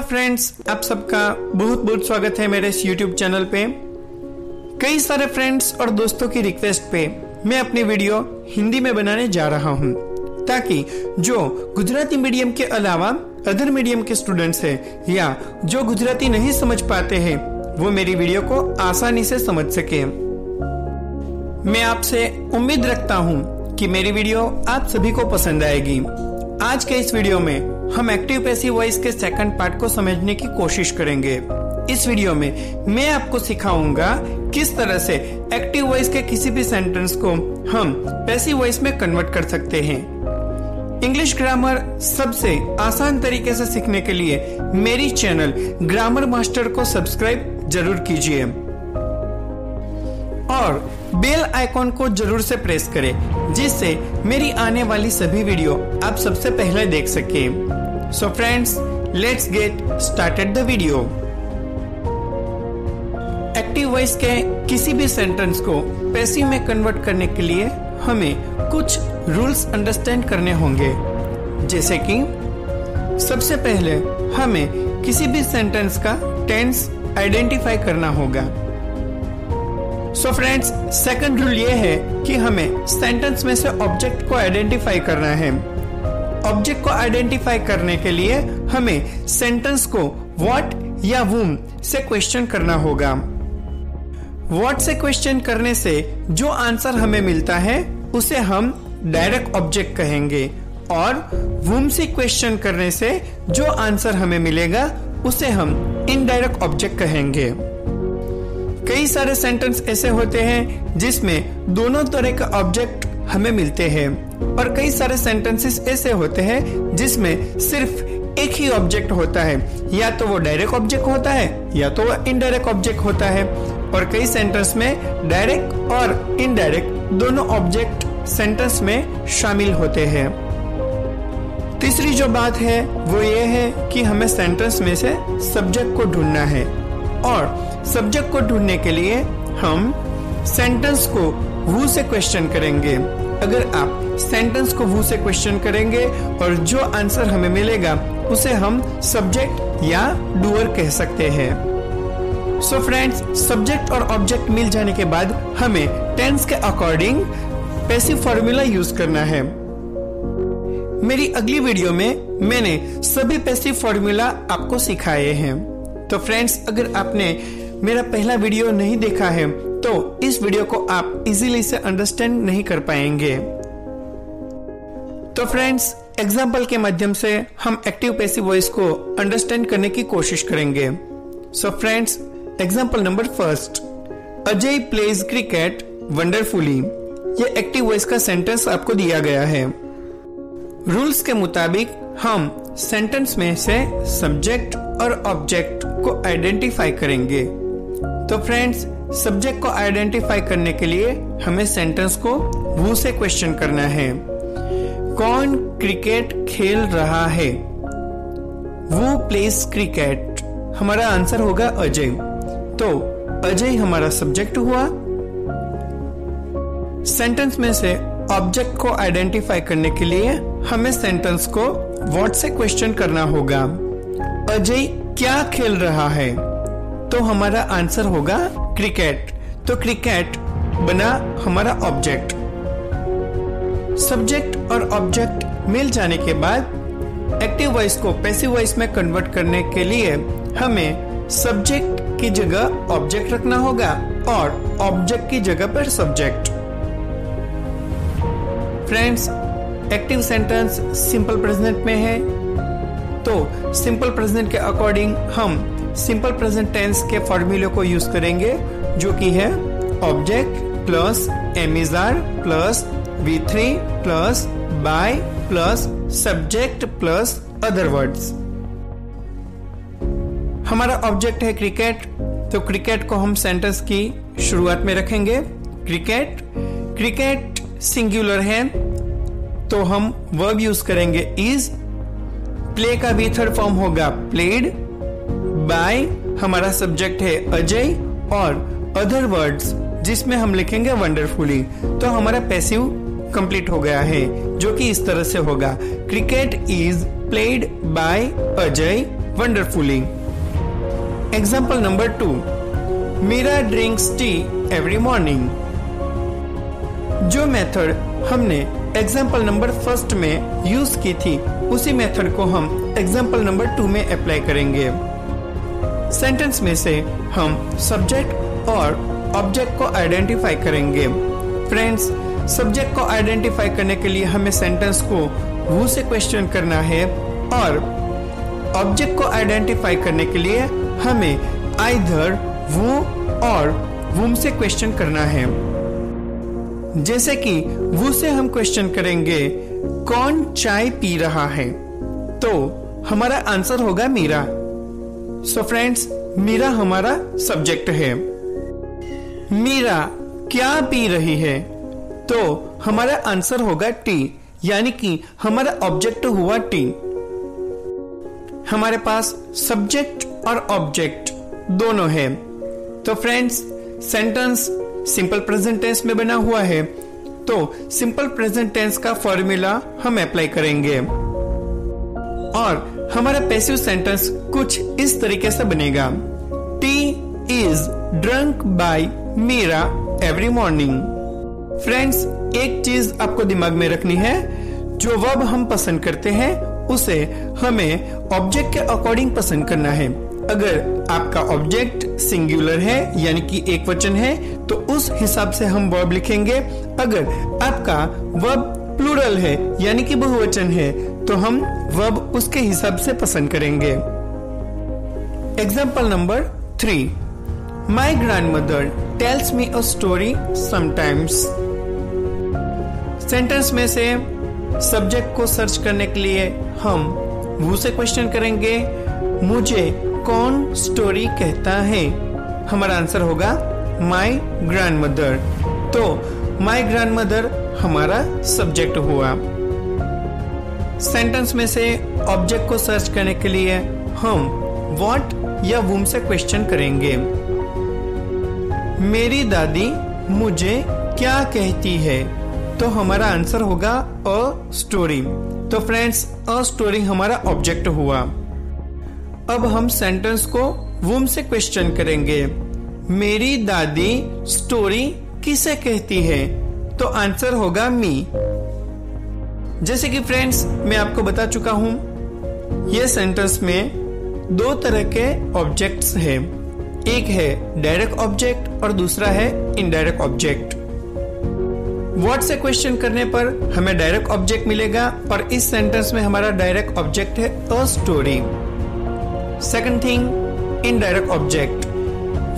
Friends, आप सबका बहुत बहुत स्वागत है मेरे इस YouTube चैनल पे। कई सारे फ्रेंड्स और दोस्तों की रिक्वेस्ट पे मैं अपनी वीडियो हिंदी में बनाने जा रहा हूँ, ताकि जो गुजराती मीडियम के अलावा अदर मीडियम के स्टूडेंट्स हैं या जो गुजराती नहीं समझ पाते हैं वो मेरी वीडियो को आसानी से समझ सके। मैं आपसे उम्मीद रखता हूँ कि मेरी वीडियो आप सभी को पसंद आएगी। आज के इस वीडियो में हम एक्टिव पैसिव वॉइस के सेकंड पार्ट को समझने की कोशिश करेंगे। इस वीडियो में मैं आपको सिखाऊंगा किस तरह से एक्टिव वॉइस के किसी भी सेंटेंस को हम पैसिव वॉइस में कन्वर्ट कर सकते हैं। इंग्लिश ग्रामर सबसे आसान तरीके से सीखने के लिए मेरी चैनल ग्रामर मास्टर को सब्सक्राइब जरूर कीजिए और बेल आइकॉन को जरूर से प्रेस करें, जिससे मेरी आने वाली सभी वीडियो आप सबसे पहले देख सकें। So friends, let's get started the video. Active voice के किसी भी सेंटेंस को पैसिव में कन्वर्ट करने के लिए हमें कुछ रूल्स अंडरस्टैंड करने होंगे। जैसे कि सबसे पहले हमें किसी भी सेंटेंस का टेंस आइडेंटिफाई करना होगा। सो फ्रेंड्स, सेकंड रूल ये है कि हमें सेंटेंस में से ऑब्जेक्ट को आइडेंटिफाई करना है। ऑब्जेक्ट को आइडेंटिफाई करने के लिए हमें सेंटेंस को व्हाट या whom से क्वेश्चन करना होगा। व्हाट से क्वेश्चन करने से जो आंसर हमें मिलता है उसे हम डायरेक्ट ऑब्जेक्ट कहेंगे, और whom से क्वेश्चन करने से जो आंसर हमें मिलेगा उसे हम इनडायरेक्ट ऑब्जेक्ट कहेंगे। कई सारे सेंटेंस ऐसे होते हैं जिसमें दोनों तरह का ऑब्जेक्ट हमें मिलते हैं, और कई सारे सेंटेंसेस ऐसे होते हैं जिसमें सिर्फ एक ही ऑब्जेक्ट होता है, या तो वो डायरेक्ट ऑब्जेक्ट होता है या तो वो इनडायरेक्ट ऑब्जेक्ट होता है। और कई सेंटेंस में डायरेक्ट और इनडायरेक्ट दोनों ऑब्जेक्ट सेंटेंस में शामिल होते हैं। तीसरी जो बात है वो ये है कि हमें सेंटेंस में से सब्जेक्ट को ढूंढना है, और सब्जेक्ट को ढूंढने के लिए हम सेंटेंस को who से क्वेश्चन करेंगे। अगर आप सेंटेंस को who से क्वेश्चन करेंगे और जो आंसर हमें मिलेगा उसे हम सब्जेक्ट या डूअर कह सकते हैं। सो फ्रेंड्स, सब्जेक्ट और ऑब्जेक्ट मिल जाने के बाद हमें टेंस के अकॉर्डिंग पैसिव फॉर्मूला यूज करना है। मेरी अगली वीडियो में मैंने सभी पैसिव फॉर्मूला आपको सिखाए हैं। तो फ्रेंड्स, अगर आपने मेरा पहला वीडियो नहीं देखा है तो इस वीडियो को आप इजीली से अंडरस्टैंड नहीं कर पाएंगे। तो फ्रेंड्स, एग्जाम्पल के माध्यम से हम एक्टिव पैसिव वॉइस को अंडरस्टैंड करने की कोशिश करेंगे। So friends, example number first, Ajay pledge cricket wonderfully. ये एक्टिव वॉइस का सेंटेंस आपको दिया गया है। रूल्स के मुताबिक हम सेंटेंस में से सब्जेक्ट और ऑब्जेक्ट को आइडेंटिफाई करेंगे। तो फ्रेंड्स, सब्जेक्ट को आइडेंटिफाई करने के लिए हमें सेंटेंस को who से क्वेश्चन करना है। कौन क्रिकेट खेल रहा है? Who plays cricket? हमारा आंसर होगा अजय। तो अजय हमारा सब्जेक्ट हुआ। सेंटेंस में से ऑब्जेक्ट को आइडेंटिफाई करने के लिए हमें सेंटेंस को व्हाट से क्वेश्चन करना होगा। अजय क्या खेल रहा है? तो हमारा आंसर होगा क्रिकेट। तो क्रिकेट बना हमारा ऑब्जेक्ट। सब्जेक्ट और ऑब्जेक्ट मिल जाने के बाद एक्टिव वॉइस को पैसिव वॉइस में कन्वर्ट करने के लिए हमें सब्जेक्ट की जगह ऑब्जेक्ट रखना होगा और ऑब्जेक्ट की जगह पर subject. Friends, active sentence simple present में है, तो सिंपल प्रेजेंट के अकॉर्डिंग हम सिंपल प्रेजेंट टेंस के फॉर्मूले को यूज करेंगे, जो कि है object plus am is are plus V3 plus by plus subject plus other words. हमारा ऑब्जेक्ट है क्रिकेट, तो क्रिकेट को हम सेंटेंस की शुरुआत में रखेंगे। क्रिकेट, क्रिकेट सिंगुलर है तो हम वर्ब यूज करेंगे इज। प्ले का भी थर्ड फॉर्म होगा प्लेड। बाय हमारा सब्जेक्ट है अजय, और अदर वर्ड्स जिसमें हम लिखेंगे वंडरफुली। तो हमारा पैसिव कंप्लीट हो गया है, जो कि इस तरह से होगा, cricket is played by Ajay wonderfully. Example number 2. Mira drinks tea every morning. जो मेथड हमने एग्जाम्पल नंबर 1 में यूज की थी, उसी मेथड को हम एग्जाम्पल नंबर 2 में अप्लाई करेंगे। सेंटेंस में से हम सब्जेक्ट और ऑब्जेक्ट को आइडेंटिफाई करेंगे। फ्रेंड्स, सब्जेक्ट को आइडेंटिफाई करने के लिए हमें सेंटेंस को हु से क्वेश्चन करना है और ऑब्जेक्ट को आइडेंटिफाई करने के लिए हमें आइदर वो और वुम से क्वेश्चन करना है। जैसे कि वो से हम क्वेश्चन करेंगे कौन चाय पी रहा है, तो हमारा आंसर होगा मीरा। सो फ्रेंड्स, मीरा हमारा सब्जेक्ट है। मीरा क्या पी रही है, तो हमारा आंसर होगा टी, यानी कि हमारा ऑब्जेक्ट हुआ टी। हमारे पास सब्जेक्ट और ऑब्जेक्ट दोनों है। तो friends, sentence simple present tense में बना हुआ है, तो सिंपल प्रेजेंट टेंस का फॉर्मूला हम अप्लाई करेंगे और हमारा पैसिव सेंटेंस कुछ इस तरीके से बनेगा। Tea is drunk by Meera every morning. Friends, एक चीज आपको दिमाग में रखनी है, जो वर्ब हम पसंद करते हैं उसे हमें ऑब्जेक्ट के अकॉर्डिंग पसंद करना है। अगर आपका ऑब्जेक्ट सिंगुलर है यानी कि एक वचन है, तो उस हिसाब से हम वर्ब लिखेंगे। अगर आपका वर्ब प्लूरल है यानी कि बहुवचन है, तो हम वर्ब उसके हिसाब से पसंद करेंगे। Example number 3. My grandmother tells me a story sometimes. Sentence में से सब्जेक्ट को सर्च करने के लिए हम वो से क्वेश्चन करेंगे मुझे कौन स्टोरी कहता है। हमारा आंसर होगा माई ग्रैंडमदर। तो माई ग्रैंडमदर हमारा सब्जेक्ट हुआ। सेंटेंस में से ऑब्जेक्ट को सर्च करने के लिए हम व्हाट या वुम से क्वेश्चन करेंगे। मेरी दादी मुझे क्या कहती है, तो हमारा आंसर होगा अ स्टोरी। तो फ्रेंड्स, अ स्टोरी हमारा ऑब्जेक्ट हुआ। अब हम सेंटेंस को वुम से क्वेश्चन करेंगे। मेरी दादी स्टोरी किसे कहती है, तो आंसर होगा मी। जैसे कि फ्रेंड्स, मैं आपको बता चुका हूं, यह सेंटेंस में 2 तरह के ऑब्जेक्ट्स हैं। एक है डायरेक्ट ऑब्जेक्ट और दूसरा है इनडायरेक्ट ऑब्जेक्ट। व्हाट से क्वेश्चन करने पर हमें डायरेक्ट ऑब्जेक्ट मिलेगा और इस सेंटेंस में हमारा डायरेक्ट ऑब्जेक्ट है a story. Second thing, indirect object.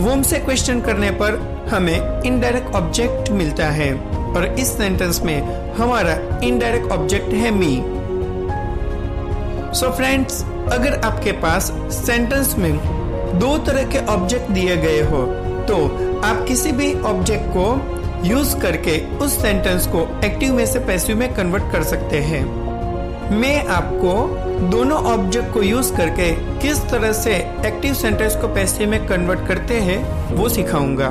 Whom से क्वेश्चन करने पर हमें इनडायरेक्ट ऑब्जेक्ट मिलता है और इस सेंटेंस में हमारा इनडायरेक्ट ऑब्जेक्ट है मी। सो फ्रेंड्स, अगर आपके पास सेंटेंस में 2 तरह के ऑब्जेक्ट दिए गए हो, तो आप किसी भी ऑब्जेक्ट को यूज करके उस सेंटेंस को एक्टिव में से पैसिव में कन्वर्ट कर सकते हैं। मैं आपको दोनों ऑब्जेक्ट को यूज करके किस तरह से एक्टिव सेंटेंस को पैसिव में कन्वर्ट करते हैं वो सिखाऊंगा।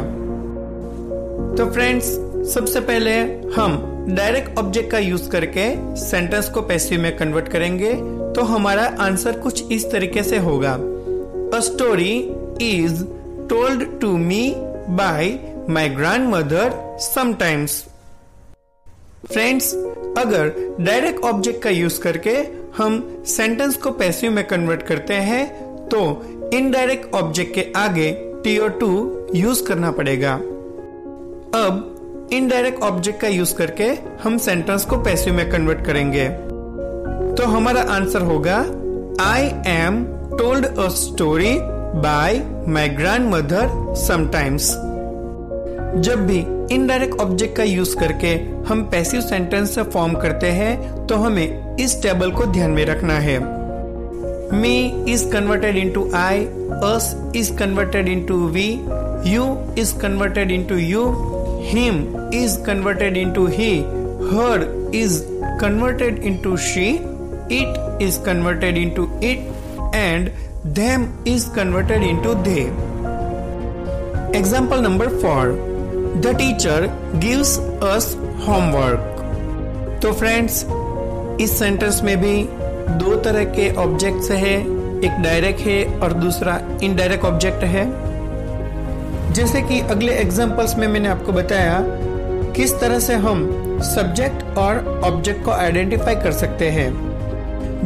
तो फ्रेंड्स, सबसे पहले हम डायरेक्ट ऑब्जेक्ट का यूज करके सेंटेंस को पैसिव में कन्वर्ट करेंगे, तो हमारा आंसर कुछ इस तरीके से होगा। A story is told to me by my grandmother sometimes. Friends, अगर डायरेक्ट ऑब्जेक्ट का यूज करके हम सेंटेंस को पैसिव में कन्वर्ट करते हैं, तो इनडायरेक्ट ऑब्जेक्ट के आगे टी और टू यूज करना पड़ेगा। अब इनडायरेक्ट ऑब्जेक्ट का यूज करके हम सेंटेंस को पैसिव में कन्वर्ट करेंगे, तो हमारा आंसर होगा I am told a story by my grandmother sometimes. जब भी इनडायरेक्ट ऑब्जेक्ट का यूज करके हम पैसिव सेंटेंस से फॉर्म करते हैं, तो हमें इस टेबल को ध्यान में रखना है। Me is converted into I, us is converted into we, you is converted into you, him is converted into he, her is converted into she, it is converted into it, and them is converted into they. Example number 4. The teacher gives us homework. तो friends, इस sentence में भी 2 तरह के objects है, एक direct है और दूसरा इनडायरेक्ट ऑब्जेक्ट है। जैसे कि अगले एग्जांपल्स में मैंने आपको बताया किस तरह से हम सब्जेक्ट और ऑब्जेक्ट को आइडेंटिफाई कर सकते हैं।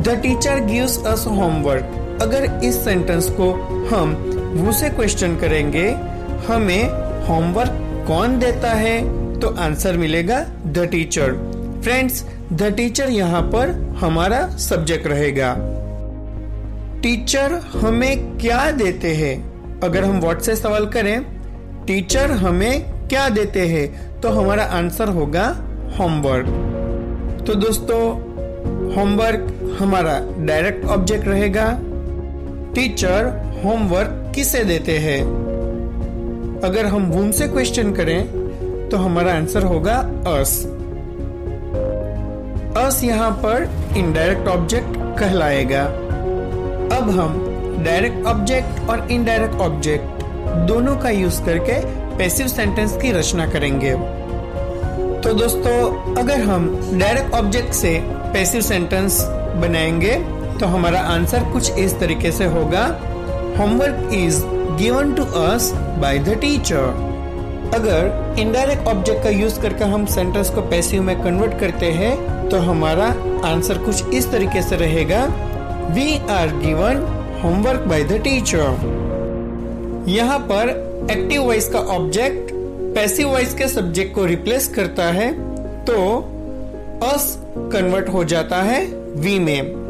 The teacher gives us homework. अगर इस सेंटेंस को हम वो से क्वेश्चन करेंगे, हमें होमवर्क कौन देता है, तो आंसर मिलेगा the teacher. Friends, the teacher यहाँ पर हमारा सब्जेक्ट रहेगा। टीचर हमें क्या देते हैं? अगर हम व्हाट से सवाल करें, टीचर हमें क्या देते हैं, तो हमारा आंसर होगा होमवर्क। तो दोस्तों, होमवर्क हमारा डायरेक्ट ऑब्जेक्ट रहेगा। टीचर होमवर्क किसे देते हैं? अगर हम वुम से क्वेश्चन करें तो हमारा आंसर होगा अस। अस यहाँ पर इनडायरेक्ट ऑब्जेक्ट कहलाएगा। अब हम डायरेक्ट ऑब्जेक्ट और इनडायरेक्ट ऑब्जेक्ट दोनों का यूज करके पैसिव सेंटेंस की रचना करेंगे। तो दोस्तों, अगर हम डायरेक्ट ऑब्जेक्ट से पैसिव सेंटेंस बनाएंगे तो हमारा आंसर कुछ इस तरीके से होगा, homework is given to us by the teacher. अगर इनडायरेक्ट ऑब्जेक्ट का यूज करके हम सेंटेंस को पैसिव में कन्वर्ट करते हैं तो हमारा आंसर कुछ इस तरीके से रहेगा, we are given homework by the teacher. यहाँ पर एक्टिव वॉइस का ऑब्जेक्ट पैसिव वॉइस के सब्जेक्ट को रिप्लेस करता है, तो अस कन्वर्ट हो जाता है वी में।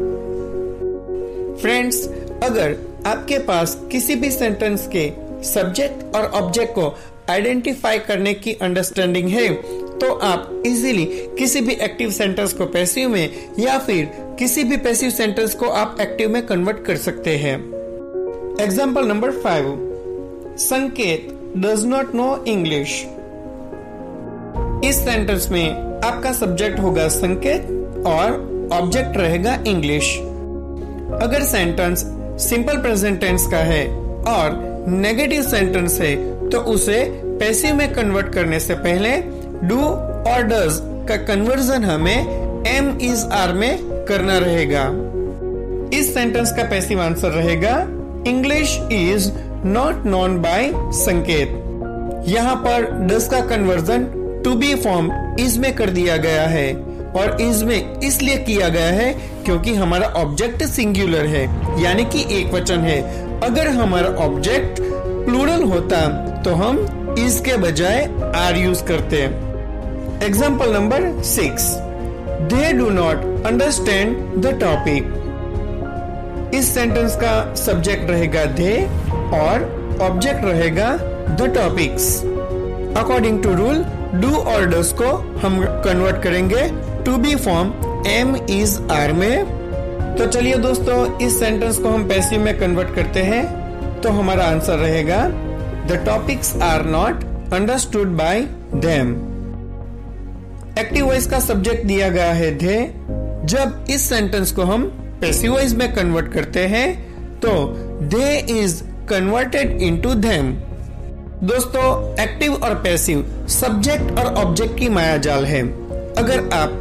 फ्रेंड्स, अगर आपके पास किसी भी सेंटेंस के सब्जेक्ट और ऑब्जेक्ट को आइडेंटिफाई करने की अंडरस्टैंडिंग है, तो आप इजीली किसी भी एक्टिव सेंटेंस को पैसिव में या फिर किसी भी पैसिव सेंटेंस को आप एक्टिव में कन्वर्ट कर सकते हैं। एग्जाम्पल नंबर 5, संकेत डज नॉट नो इंग्लिश। इस सेंटेंस में आपका सब्जेक्ट होगा संकेत और ऑब्जेक्ट रहेगा इंग्लिश। अगर सेंटेंस सिंपल प्रेजेंट टेंस का है और नेगेटिव सेंटेंस है तो उसे पैसिव में कन्वर्ट करने से पहले डू और डज का कन्वर्जन हमें एम इज आर में करना रहेगा। इस सेंटेंस का पैसिव आंसर रहेगा, English is not known by Sanket. यहाँ पर डज का conversion to be form is में कर दिया गया है और इज में इसलिए किया गया है क्योंकि हमारा ऑब्जेक्ट सिंगुलर है, यानी कि एक वचन है। अगर हमारा ऑब्जेक्ट प्लूरल होता तो हम इज के बजाय आर यूज करते। Example number 6, they do not understand the topic. इस सेंटेंस का सब्जेक्ट रहेगा दे और ऑब्जेक्ट रहेगा the topics. According to rule, do और डज को हम कन्वर्ट करेंगे to be form am is are में। तो चलिए दोस्तों, इस सेंटेंस को हम पैसिव में कन्वर्ट करते हैं तो हमारा आंसर रहेगा, the topics are not understood by them. Active voice का सब्जेक्ट दिया गया है दे। जब इस सेंटेंस को हम पैसिव वॉइस में कन्वर्ट करते हैं तो दे इज कन्वर्टेड इनटू देम। दोस्तों, एक्टिव और पैसिव सब्जेक्ट और ऑब्जेक्ट की माया जाल है। अगर आप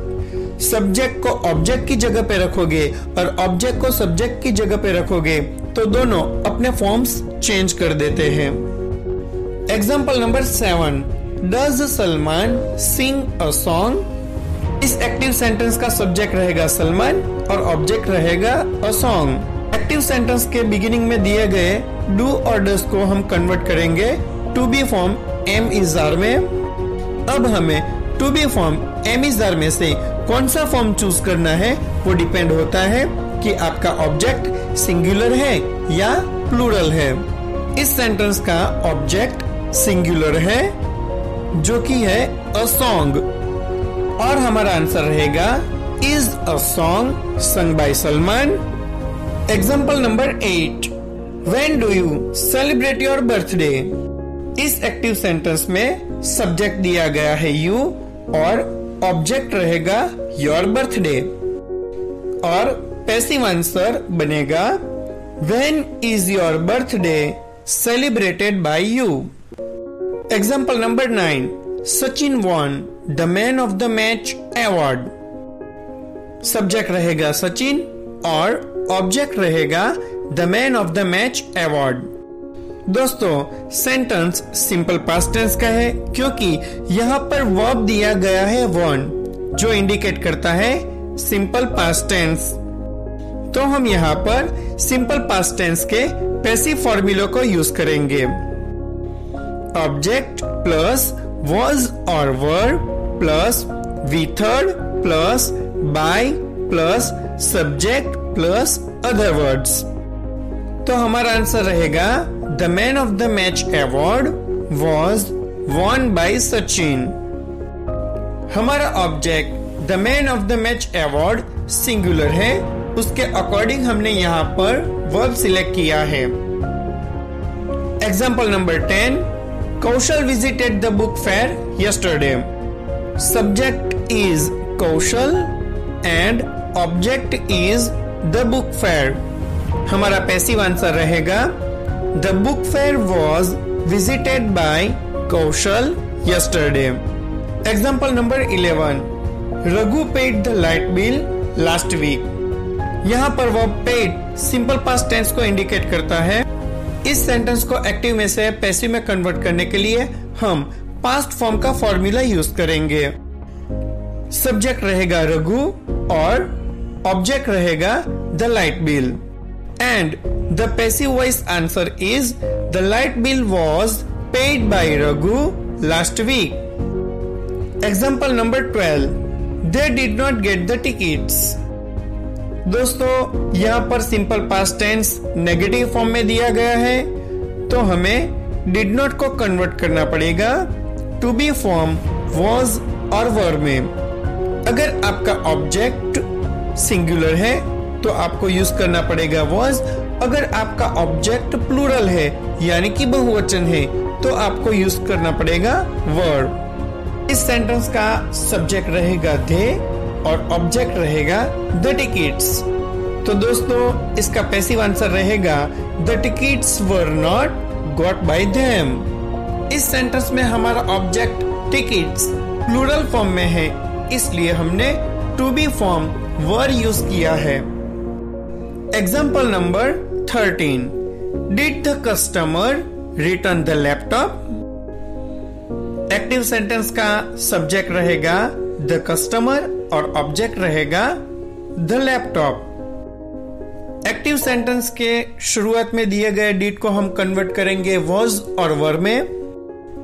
सब्जेक्ट को ऑब्जेक्ट की जगह पे रखोगे और ऑब्जेक्ट को सब्जेक्ट की जगह पे रखोगे तो दोनों अपने फॉर्म्स चेंज कर देते हैं। Example number 7, does Salman sing a song. इस एक्टिव सेंटेंस का सब्जेक्ट रहेगा सलमान और ऑब्जेक्ट रहेगा अ सॉन्ग। एक्टिव सेंटेंस के बिगिनिंग में दिए गए डू और डज को हम कन्वर्ट करेंगे to be form am is are में। अब हमें to be form am is are में से कौन सा फॉर्म चूज करना है वो डिपेंड होता है कि आपका ऑब्जेक्ट सिंगुलर है या प्लूरल है। इस सेंटेंस का ऑब्जेक्ट सिंगुलर है जो कि है अ सॉन्ग और हमारा आंसर रहेगा is a song sung by Salman. Example number 8, when do you celebrate your birthday. इस एक्टिव सेंटेंस में सब्जेक्ट दिया गया है यू और ऑब्जेक्ट रहेगा योर बर्थडे और पैसिव आंसर बनेगा when is your birthday celebrated by you. Example number 9, Sachin won the man of the match award. Subject रहेगा सचिन और ऑब्जेक्ट रहेगा the man of the match award. दोस्तों, सेंटेंस सिंपल पास्ट टेंस का है क्योंकि यहाँ पर वर्ब दिया गया है वन, जो इंडिकेट करता है सिंपल पास्ट टेंस। तो हम यहाँ पर सिंपल पास्ट टेंस के पैसिव फॉर्मूले को यूज करेंगे। ऑब्जेक्ट प्लस was और were plus V third plus by plus subject plus other words. तो हमारा आंसर रहेगा the man of the match award was won by Sachin. हमारा object the man of the match award singular है, उसके according हमने यहाँ पर वर्ब सिलेक्ट किया है। Example number 10, Kaushal visited the book fair yesterday. Subject is Kaushal and object is the book fair. हमारा passive answer रहेगा The book fair was visited by Kaushal yesterday. Example number 11. Raghu paid the light bill last week. यहाँ पर verb paid simple past tense को indicate करता है। इस sentence को active में से पैसिव में कन्वर्ट करने के लिए हम पास्ट फॉर्म का फॉर्मूला यूज करेंगे। सब्जेक्ट रहेगा रघु और ऑब्जेक्ट रहेगा the light bill and the passive voice answer is the light bill was paid by Raghu last week. Example number 12, they did not get the tickets. दोस्तों, यहाँ पर simple past tense negative form में दिया गया है, तो हमें डिड नॉट को कन्वर्ट करना पड़ेगा टू बी फॉर्म वॉज और वर में। अगर आपका ऑब्जेक्ट सिंगुलर है तो आपको यूज करना पड़ेगा वॉज। अगर आपका ऑब्जेक्ट प्लूरल है यानी कि बहुवचन है तो आपको यूज करना पड़ेगा वर। इस सेंटेंस का सब्जेक्ट रहेगा दे और ऑब्जेक्ट रहेगा द टिकट्स। तो दोस्तों, इसका पैसिव आंसर रहेगा the tickets were not got bye them. इस सेंटेंस में हमारा ऑब्जेक्ट टिकट्स प्लूरल फॉर्म में है, इसलिए हमने to be form were use किया है। Example number 13, did the customer return the laptop. Active sentence का सब्जेक्ट रहेगा द कस्टमर और ऑब्जेक्ट रहेगा द लैपटॉप। एक्टिव सेंटेंस के शुरुआत में दिए गए डिड को हम कन्वर्ट करेंगे वॉज और वर में।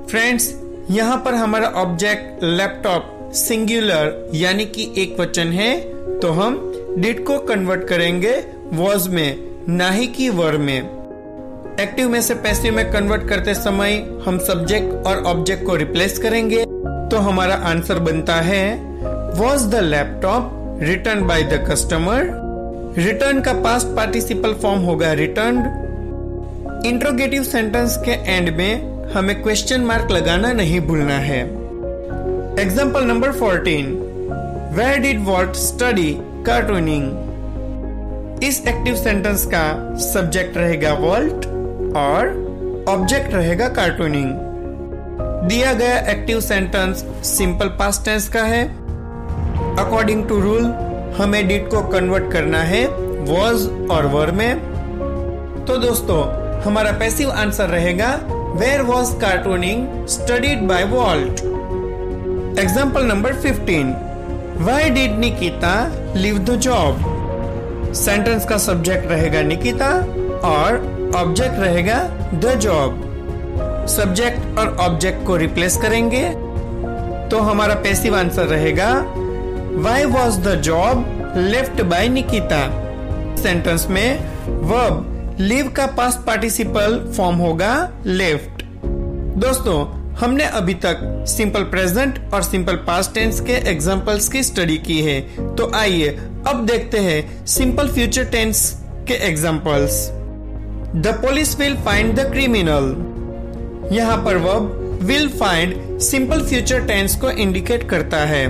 फ्रेंड्स, यहाँ पर हमारा ऑब्जेक्ट लैपटॉप सिंगुलर यानी कि एक वचन है, तो हम डिड को कन्वर्ट करेंगे वॉज में, ना ही कि वर में। एक्टिव में से पैसिव में कन्वर्ट करते समय हम सब्जेक्ट और ऑब्जेक्ट को रिप्लेस करेंगे, तो हमारा आंसर बनता है Was the laptop returned by the customer? Return का पास्ट पार्टिसिपल फॉर्म होगा returned। इंट्रोगेटिव सेंटेंस के एंड में हमें क्वेश्चन मार्क लगाना नहीं भूलना है। Example number 14, Where did Walt study cartooning? इस एक्टिव सेंटेंस का सब्जेक्ट रहेगा Walt और ऑब्जेक्ट रहेगा कार्टूनिंग। दिया गया active sentence simple past tense का है। अकॉर्डिंग टू रूल हमें डिड को कन्वर्ट करना है वॉज और वर में। तो दोस्तों, हमारा पैसिव आंसर रहेगा where was cartooning studied by Walt. Example number 15, why did Nikita leave the job. Sentence का सब्जेक्ट रहेगा निकिता और ऑब्जेक्ट रहेगा द जॉब। सब्जेक्ट और ऑब्जेक्ट को रिप्लेस करेंगे, तो हमारा पैसिव आंसर रहेगा Why was the job left by Nikita? Sentence में वर्ब लीव का पास्ट पार्टिसिपल फॉर्म होगा लेफ्ट। दोस्तों, हमने अभी तक सिंपल प्रेजेंट और सिंपल पास्ट टेंस के एग्जांपल्स की स्टडी की है, तो आइए अब देखते हैं सिंपल फ्यूचर टेंस के examples. The police will find the criminal. यहाँ पर verb will find simple future tense को इंडिकेट करता है।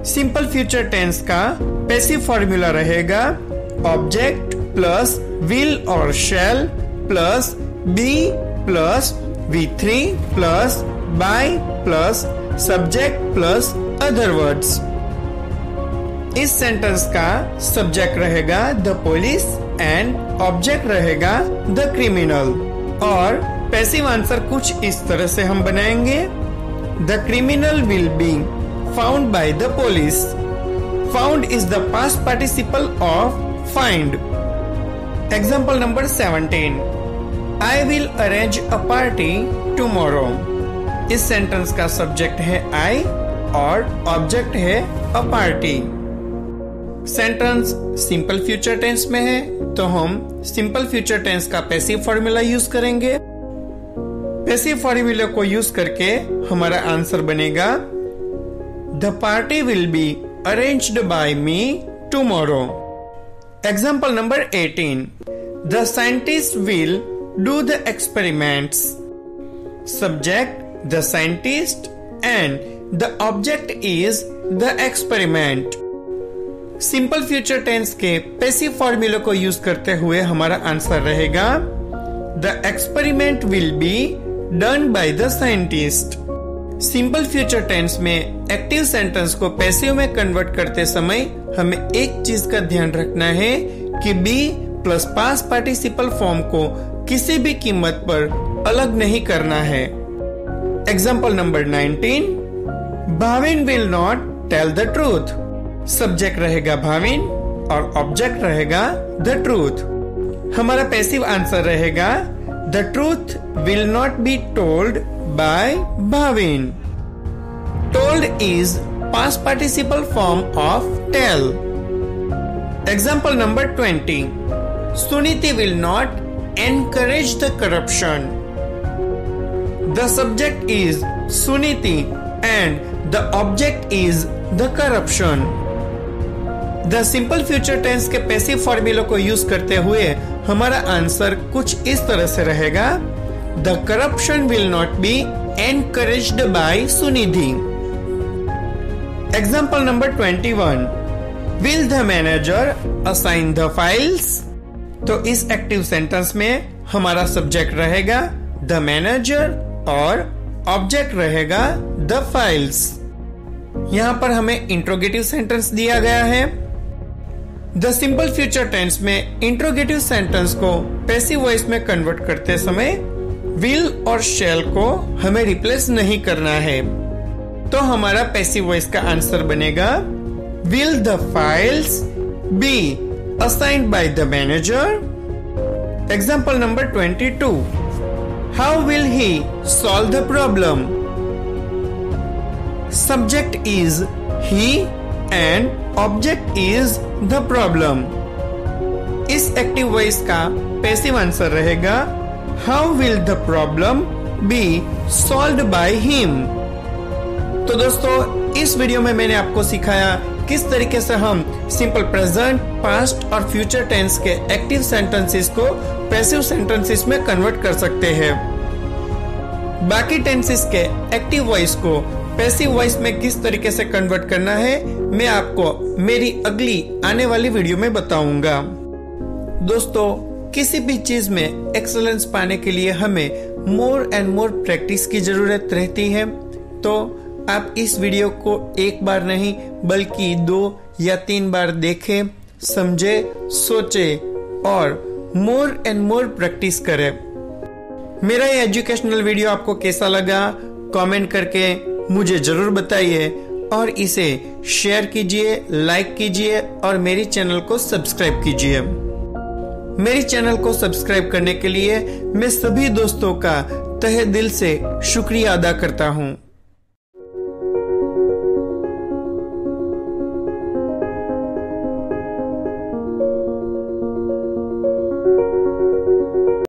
सिंपल फ्यूचर टेंस का पैसिव फॉर्मूला रहेगा ऑब्जेक्ट प्लस विल और shall plus be plus V3 plus by plus subject plus other words. इस sentence का सब्जेक्ट रहेगा द पुलिस एंड ऑब्जेक्ट रहेगा द क्रिमिनल। और पैसिव आंसर कुछ इस तरह से हम बनाएंगे, the criminal will be found by the police. Found is the past participle of find. Example number 17, I will arrange a party tomorrow। इस sentence का सब्जेक्ट है I और ऑब्जेक्ट है a party। Sentence simple future tense में है तो हम simple future tense का पैसिव फॉर्मूला यूज करेंगे। पैसिव फॉर्मूला को यूज करके हमारा आंसर बनेगा the party will be arranged by me tomorrow. Example number 18, the scientist will do the experiments. Subject the scientist and the object is the experiment. Simple future tense के passive फॉर्मूले को use करते हुए हमारा answer रहेगा the experiment will be done by the scientist. Simple future tense में active sentence को passive में कन्वर्ट करते समय हमें एक चीज का ध्यान रखना है कि be plus past participle form को किसी भी कीमत पर अलग नहीं करना है। Example number 19, Bhavin will not tell the truth. Subject रहेगा भाविन और ऑब्जेक्ट रहेगा द ट्रूथ। हमारा पैसिव आंसर रहेगा the truth will not be told by Bhavin. Told is past participle form of tell. Example number 20, Suniti will not encourage the corruption। The subject is Suniti and the object is the corruption। The simple future tense के passive फॉर्मूले को use करते हुए हमारा answer कुछ इस तरह से रहेगा The corruption will not be encouraged by Sunidhi। Example number 21, Will the manager assign the files? तो इस एक्टिव सेंटेंस में हमारा सब्जेक्ट रहेगा द मैनेजर और ऑब्जेक्ट रहेगा द फाइल्स। यहां पर हमें इंट्रोगेटिव सेंटेंस दिया गया है। द सिंपल फ्यूचर टेंस में इंट्रोगेटिव सेंटेंस को पैसिव वॉइस में कन्वर्ट करते समय विल और शैल को हमें रिप्लेस नहीं करना है, तो हमारा पैसिव वॉइस का आंसर बनेगा will the files be assigned by the manager। Example number 22, how will he solve the problem? Subject is he and object is the problem। इस एक्टिव वॉइस का पैसिव आंसर रहेगा how will the problem be solved by him। तो दोस्तों इस video में मैंने आपको सिखाया किस तरीके से हम सिंपल प्रेजेंट, पास्ट और फ्यूचर टेंस के एक्टिव सेंटेंसेस को पैसिव सेंटेंसेस में कन्वर्ट कर सकते हैं। बाकी टेंसेस के एक्टिव वॉइस को पैसिव वॉइस में किस तरीके से कन्वर्ट करना है मैं आपको मेरी अगली आने वाली वीडियो में बताऊंगा। दोस्तों किसी भी चीज में एक्सेलेंस पाने के लिए हमें मोर एंड मोर प्रैक्टिस की जरूरत रहती है, तो आप इस वीडियो को एक बार नहीं बल्कि 2 या 3 बार देखें, समझे, सोचे और मोर एंड मोर प्रैक्टिस करें। मेरा ये एजुकेशनल वीडियो आपको कैसा लगा कमेंट करके मुझे जरूर बताइए और इसे शेयर कीजिए, लाइक कीजिए और मेरी चैनल को सब्सक्राइब कीजिए। मेरी चैनल को सब्सक्राइब करने के लिए मैं सभी दोस्तों का तहे दिल से शुक्रिया अदा करता हूँ।